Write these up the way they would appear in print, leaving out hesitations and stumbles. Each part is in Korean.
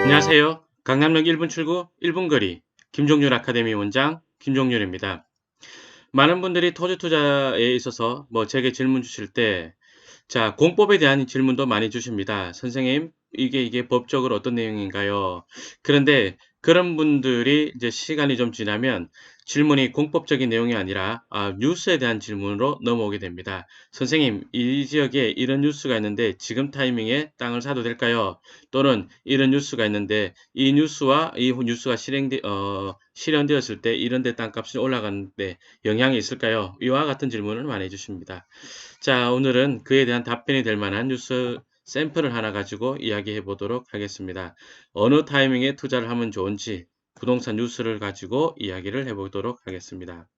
안녕하세요. 강남역 1분 출구 1분 거리 김종률 아카데미 원장 김종률입니다. 많은 분들이 토지 투자에 있어서 제게 질문 주실 때 공법에 대한 질문도 많이 주십니다. 선생님, 이게 법적으로 어떤 내용인가요? 그런데 그런 분들이 이제 시간이 좀 지나면 질문이 공법적인 내용이 아니라 뉴스에 대한 질문으로 넘어오게 됩니다. 선생님, 이 지역에 이런 뉴스가 있는데 지금 타이밍에 땅을 사도 될까요? 또는 이런 뉴스가 있는데 이 뉴스와 이 뉴스가 실현되었을 때 이런 데 땅값이 올라가는데 영향이 있을까요? 이와 같은 질문을 많이 해주십니다. 자, 오늘은 그에 대한 답변이 될 만한 뉴스 샘플을 하나 가지고 이야기해 보도록 하겠습니다. 어느 타이밍에 투자를 하면 좋은지 부동산 뉴스를 가지고 이야기를 해 보도록 하겠습니다.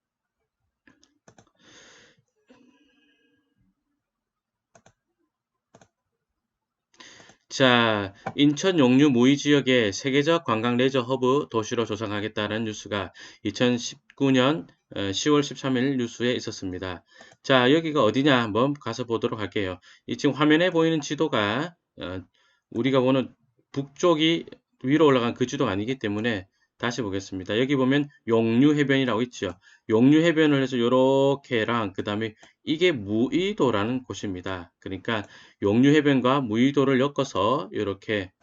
자, 인천 용류 무의 지역에 세계적 관광 레저 허브 도시로 조성하겠다는 뉴스가 2019년 10월 13일 뉴스에 있었습니다. 자, 여기가 어디냐 한번 가서 보도록 할게요. 이 지금 화면에 보이는 지도가 우리가 보는 북쪽이 위로 올라간 그 지도가 아니기 때문에 다시 보겠습니다. 여기 보면 용류해변이라고 있죠. 용류해변을 해서 요렇게랑 그 다음에 이게 무의도라는 곳입니다. 그러니까 용류해변과 무의도를 엮어서 이렇게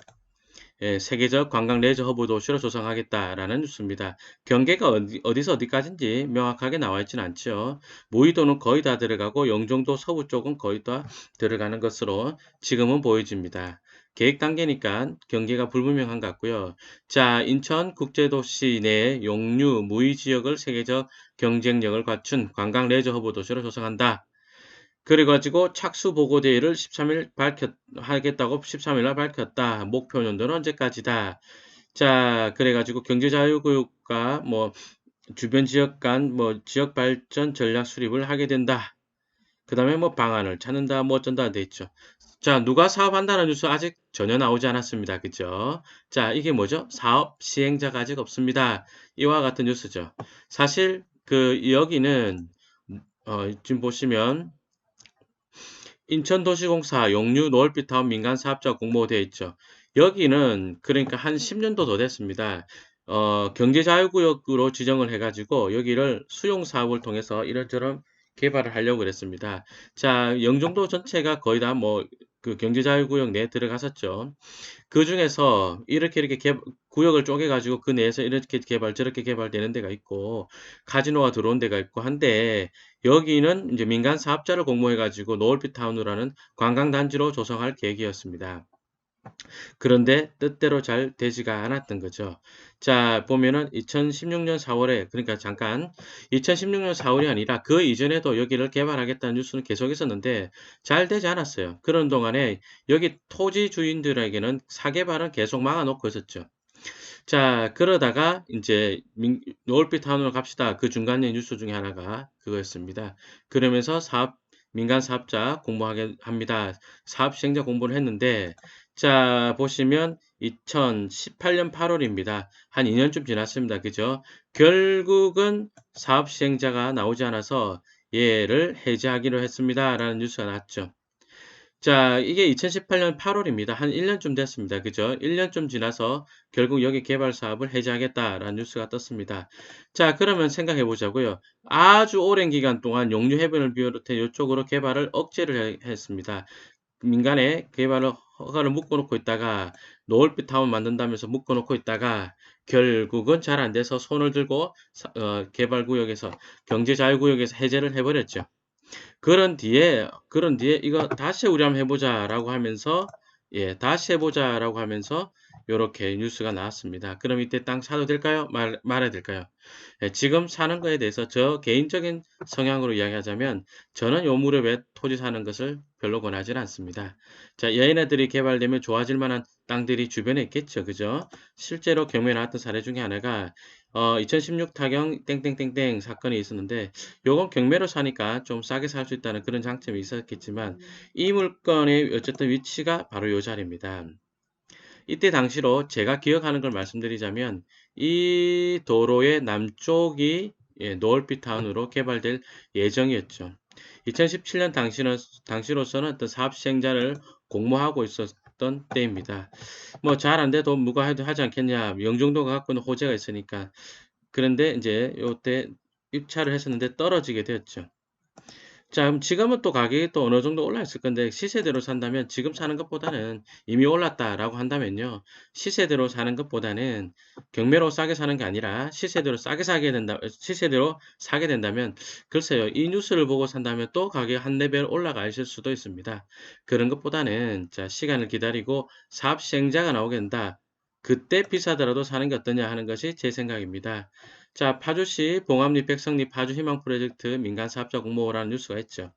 세계적 관광 레저 허브 도시로 조성하겠다라는 뉴스입니다. 경계가 어디서 어디까지인지 명확하게 나와 있지는 않죠. 무의도는 거의 다 들어가고 영종도 서부 쪽은 거의 다 들어가는 것으로 지금은 보여집니다. 계획 단계니까 경계가 불분명한 것 같고요. 자, 인천국제도시 내 용류 무의 지역을 세계적 경쟁력을 갖춘 관광 레저 허브 도시로 조성한다. 그래가지고 착수 보고 대회를 13일 하겠다고 13일 날 밝혔다. 목표 연도는 언제까지다. 자, 그래가지고 경제자유구역과 주변 지역 간 지역 발전 전략 수립을 하게 된다. 그 다음에 방안을 찾는다, 어쩐다 돼 있죠. 자, 누가 사업한다는 뉴스 아직 전혀 나오지 않았습니다. 그죠? 자, 이게 뭐죠? 사업 시행자가 아직 없습니다. 이와 같은 뉴스죠. 사실 여기는 지금 보시면 인천도시공사 용류 노을빛타운 민간사업자 공모가 되어 있죠. 여기는 그러니까 한 10년도 더 됐습니다. 경제자유구역으로 지정을 해가지고 여기를 수용사업을 통해서 이런저런 개발을 하려고 그랬습니다. 자, 영종도 전체가 거의 다 그 경제자유구역 내에 들어갔었죠. 그 중에서 이렇게 구역을 쪼개가지고 그 내에서 이렇게 개발, 저렇게 개발되는 데가 있고, 카지노가 들어온 데가 있고 한데, 여기는 이제 민간 사업자를 공모해가지고 노을빛 타운이라는 관광단지로 조성할 계획이었습니다. 그런데 뜻대로 잘 되지가 않았던 거죠. 자, 보면은 2016년 4월에, 그러니까 잠깐, 2016년 4월이 아니라 그 이전에도 여기를 개발하겠다는 뉴스는 계속 있었는데 잘 되지 않았어요. 그런 동안에 여기 토지 주인들에게는 사개발은 계속 막아놓고 있었죠. 자, 그러다가 이제 노을빛 타운으로 갑시다. 그 중간에 뉴스 중에 하나가 그거였습니다. 그러면서 민간 사업자 공모하게 합니다. 사업 시행자 공모를 했는데, 자, 보시면 2018년 8월입니다. 한 2년쯤 지났습니다. 그죠? 결국은 사업 시행자가 나오지 않아서 얘를 해지하기로 했습니다. 라는 뉴스가 나왔죠. 자, 이게 2018년 8월입니다. 한 1년쯤 됐습니다. 그죠? 1년쯤 지나서 결국 여기 개발 사업을 해지하겠다라는 뉴스가 떴습니다. 자, 그러면 생각해 보자고요. 아주 오랜 기간 동안 용류해변을 비롯해 이쪽으로 개발을 억제를 했습니다. 민간에 개발을 허가를 묶어놓고 있다가 노을빛 타운 만든다면서 묶어놓고 있다가 결국은 잘 안 돼서 손을 들고 개발구역에서 경제자유구역에서 해제를 해버렸죠. 그런 뒤에 이거 다시 우리 한번 해보자라고 하면서 다시 해보자라고 하면서 요렇게 뉴스가 나왔습니다. 그럼 이때 땅 사도 될까요? 말아야 될까요? 지금 사는 거에 대해서 저 개인적인 성향으로 이야기하자면 저는 요 무렵에 토지 사는 것을 별로 권하지 않습니다. 자, 얘네들이 개발되면 좋아질 만한 땅들이 주변에 있겠죠. 그죠? 실제로 경매에 나왔던 사례 중에 하나가 2016 타경 땡땡땡땡 사건이 있었는데 요건 경매로 사니까 좀 싸게 살 수 있다는 그런 장점이 있었겠지만 이 물건의 어쨌든 위치가 바로 요 자리입니다. 이때 당시로 제가 기억하는 걸 말씀드리자면 이 도로의 남쪽이 노을빛 타운으로 개발될 예정이었죠. 2017년 당시로서는 어떤 사업 시행자를 공모하고 있었던 때입니다. 뭐 잘 안 돼도 누가 해도 하지 않겠냐. 영종도가 갖고 있는 호재가 있으니까. 그런데 이제 요때 입찰을 했었는데 떨어지게 되었죠. 자, 그럼 지금은 또 가격이 또 어느 정도 올라 있을 건데 시세대로 산다면 지금 사는 것보다는 이미 올랐다라고 한다면요. 시세대로 사는 것보다는 경매로 싸게 사는 게 아니라 시세대로 사게 된다면 글쎄요. 이 뉴스를 보고 산다면 또 가격이 한 레벨 올라가 있을 수도 있습니다. 그런 것보다는 자, 시간을 기다리고 사업 시행자가 나오게 된다. 그때 비싸더라도 사는 게 어떠냐 하는 것이 제 생각입니다. 자, 파주시 봉암리 백성리 파주희망 프로젝트 민간사업자 공모라는 뉴스가 있죠.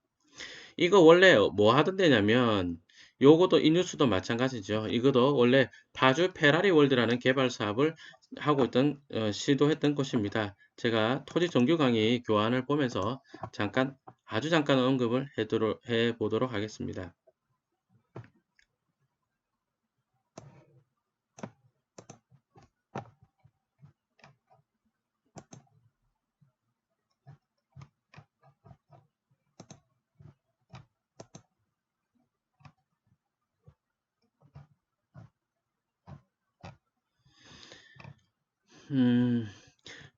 이거 원래 뭐 하던 데냐면 요것도 이 뉴스도 마찬가지죠. 이것도 원래 파주 페라리 월드라는 개발 사업을 하고 있던 시도했던 곳입니다. 제가 토지 정규 강의 교환을 보면서 아주 잠깐 언급을 해 보도록 하겠습니다.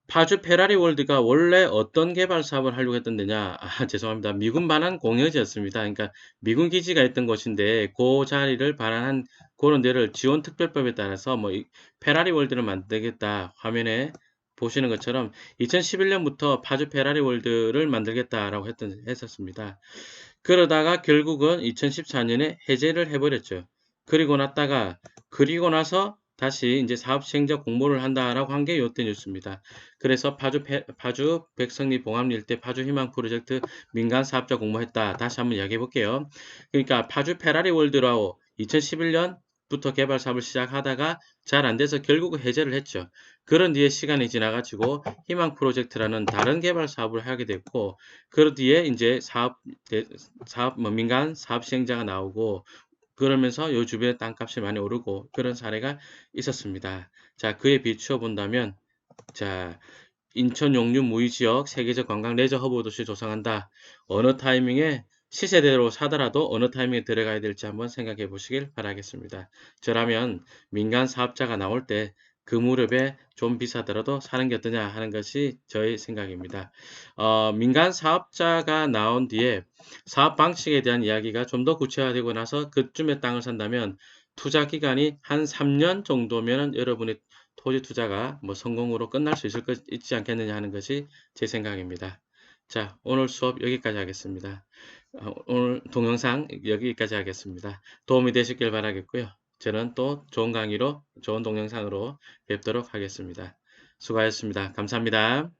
파주 페라리 월드가 원래 어떤 개발 사업을 하려고 했던 데냐? 아, 죄송합니다. 미군 반환 공여지였습니다. 그러니까 미군 기지가 있던 곳인데 그 자리를 반환한 그런 데를 지원 특별법에 따라서 뭐 페라리 월드를 만들겠다. 화면에 보시는 것처럼 2011년부터 파주 페라리 월드를 만들겠다라고 했었습니다. 그러다가 결국은 2014년에 해제를 해버렸죠. 그리고 나서 다시 이제 사업 시행자 공모를 한다라고 한 게 요때 뉴스입니다. 그래서 파주 백성리 봉암리 일대 파주 희망 프로젝트 민간 사업자 공모했다. 다시 한번 이야기해 볼게요. 그러니까 파주 페라리 월드라고 2011년부터 개발 사업을 시작하다가 잘 안 돼서 결국은 해제를 했죠. 그런 뒤에 시간이 지나가지고 희망 프로젝트라는 다른 개발 사업을 하게 됐고, 그런 뒤에 이제 민간 사업 시행자가 나오고, 그러면서 요 주변의 땅값이 많이 오르고 그런 사례가 있었습니다. 자, 그에 비추어 본다면, 자, 인천 용류 무의 지역 세계적 관광 레저 허브 도시 조성한다. 어느 타이밍에 시세대로 사더라도 어느 타이밍에 들어가야 될지 한번 생각해 보시길 바라겠습니다. 저라면 민간 사업자가 나올 때 그 무렵에 좀 비싸더라도 사는 게 어떠냐 하는 것이 저의 생각입니다. 민간 사업자가 나온 뒤에 사업 방식에 대한 이야기가 좀 더 구체화되고 나서 그쯤에 땅을 산다면 투자 기간이 한 3년 정도면 여러분의 토지 투자가 뭐 성공으로 끝날 수 있지 않겠느냐 하는 것이 제 생각입니다. 자, 오늘 수업 여기까지 하겠습니다. 오늘 동영상 여기까지 하겠습니다. 도움이 되셨길 바라겠고요. 저는 또 좋은 강의로, 좋은 동영상으로 뵙도록 하겠습니다. 수고하셨습니다. 감사합니다.